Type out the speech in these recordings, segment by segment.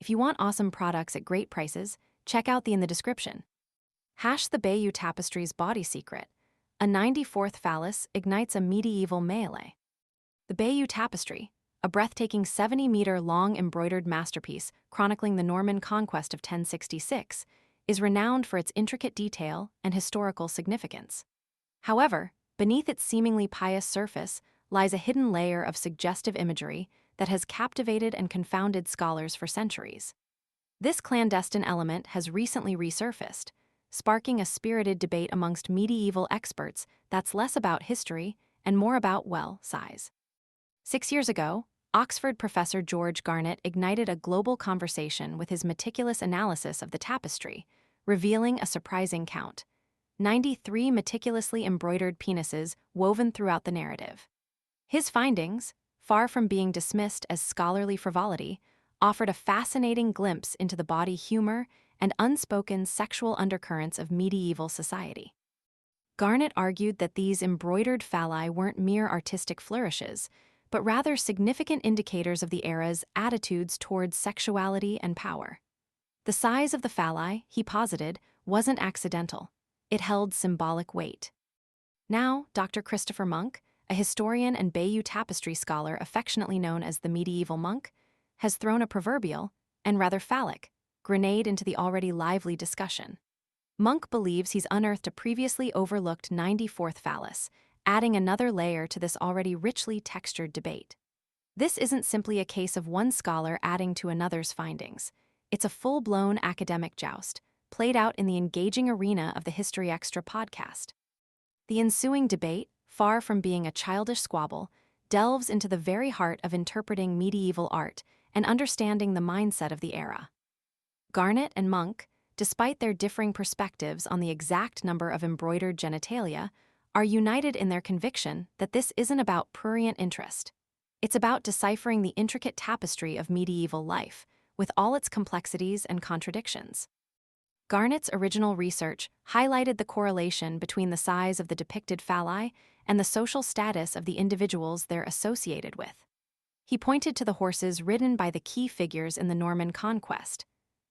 If you want awesome products at great prices, check out the in the description. Hash the Bayeux Tapestry's body secret. A 94th phallus ignites a medieval melee. The Bayeux Tapestry, a breathtaking 70-meter-long embroidered masterpiece chronicling the Norman conquest of 1066, is renowned for its intricate detail and historical significance. However, beneath its seemingly pious surface lies a hidden layer of suggestive imagery that has captivated and confounded scholars for centuries. This clandestine element has recently resurfaced, sparking a spirited debate amongst medieval experts that's less about history and more about, well, size. 6 years ago, Oxford professor George Garnett ignited a global conversation with his meticulous analysis of the tapestry, revealing a surprising count: 93 meticulously embroidered penises woven throughout the narrative. His findings, far from being dismissed as scholarly frivolity, offered a fascinating glimpse into the body humor and unspoken sexual undercurrents of medieval society. Garnett argued that these embroidered phalli weren't mere artistic flourishes, but rather significant indicators of the era's attitudes towards sexuality and power. The size of the phalli, he posited, wasn't accidental. It held symbolic weight. Now, Dr. Christopher Monk, a historian and Bayeux Tapestry scholar affectionately known as the medieval monk, has thrown a proverbial, and rather phallic, grenade into the already lively discussion. Monk believes he's unearthed a previously overlooked 94th phallus, adding another layer to this already richly textured debate. This isn't simply a case of one scholar adding to another's findings. It's a full-blown academic joust, played out in the engaging arena of the History Extra podcast. The ensuing debate, far from being a childish squabble, delves into the very heart of interpreting medieval art and understanding the mindset of the era. Garnett and Monk, despite their differing perspectives on the exact number of embroidered genitalia, are united in their conviction that this isn't about prurient interest. It's about deciphering the intricate tapestry of medieval life, with all its complexities and contradictions. Garnett's original research highlighted the correlation between the size of the depicted phalli and the social status of the individuals they're associated with. He pointed to the horses ridden by the key figures in the Norman conquest: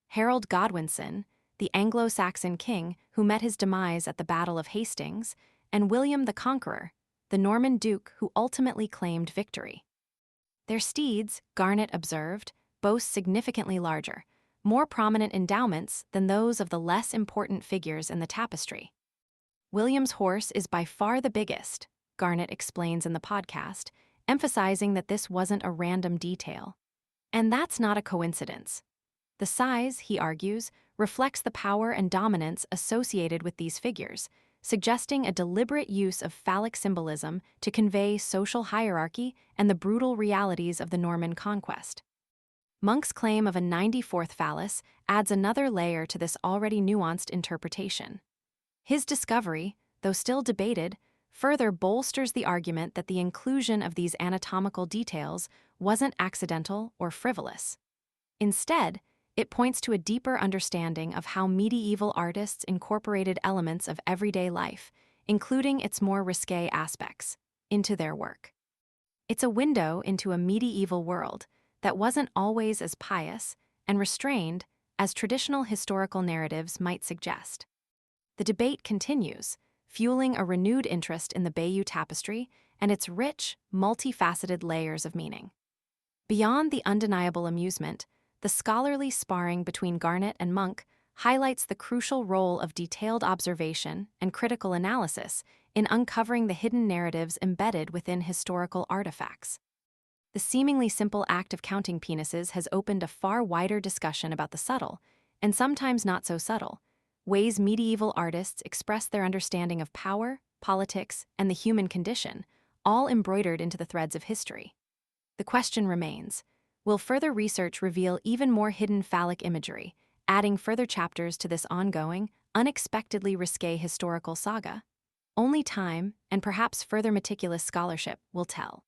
Harold Godwinson, the Anglo-Saxon king who met his demise at the Battle of Hastings, and William the Conqueror, the Norman duke who ultimately claimed victory. Their steeds, Garnett observed, boast significantly larger, more prominent endowments than those of the less important figures in the tapestry. William's horse is by far the biggest, Garnett explains in the podcast, emphasizing that this wasn't a random detail. And that's not a coincidence. The size, he argues, reflects the power and dominance associated with these figures, suggesting a deliberate use of phallic symbolism to convey social hierarchy and the brutal realities of the Norman conquest. Monk's claim of a 94th phallus adds another layer to this already nuanced interpretation. His discovery, though still debated, further bolsters the argument that the inclusion of these anatomical details wasn't accidental or frivolous. Instead, it points to a deeper understanding of how medieval artists incorporated elements of everyday life, including its more risque aspects, into their work. It's a window into a medieval world that wasn't always as pious and restrained as traditional historical narratives might suggest. The debate continues, fueling a renewed interest in the Bayeux Tapestry and its rich, multifaceted layers of meaning. Beyond the undeniable amusement, the scholarly sparring between Garnett and Monk highlights the crucial role of detailed observation and critical analysis in uncovering the hidden narratives embedded within historical artifacts. The seemingly simple act of counting penises has opened a far wider discussion about the subtle, and sometimes not so subtle, ways medieval artists express their understanding of power, politics, and the human condition, all embroidered into the threads of history. The question remains: will further research reveal even more hidden phallic imagery, adding further chapters to this ongoing, unexpectedly risque historical saga? Only time, and perhaps further meticulous scholarship, will tell.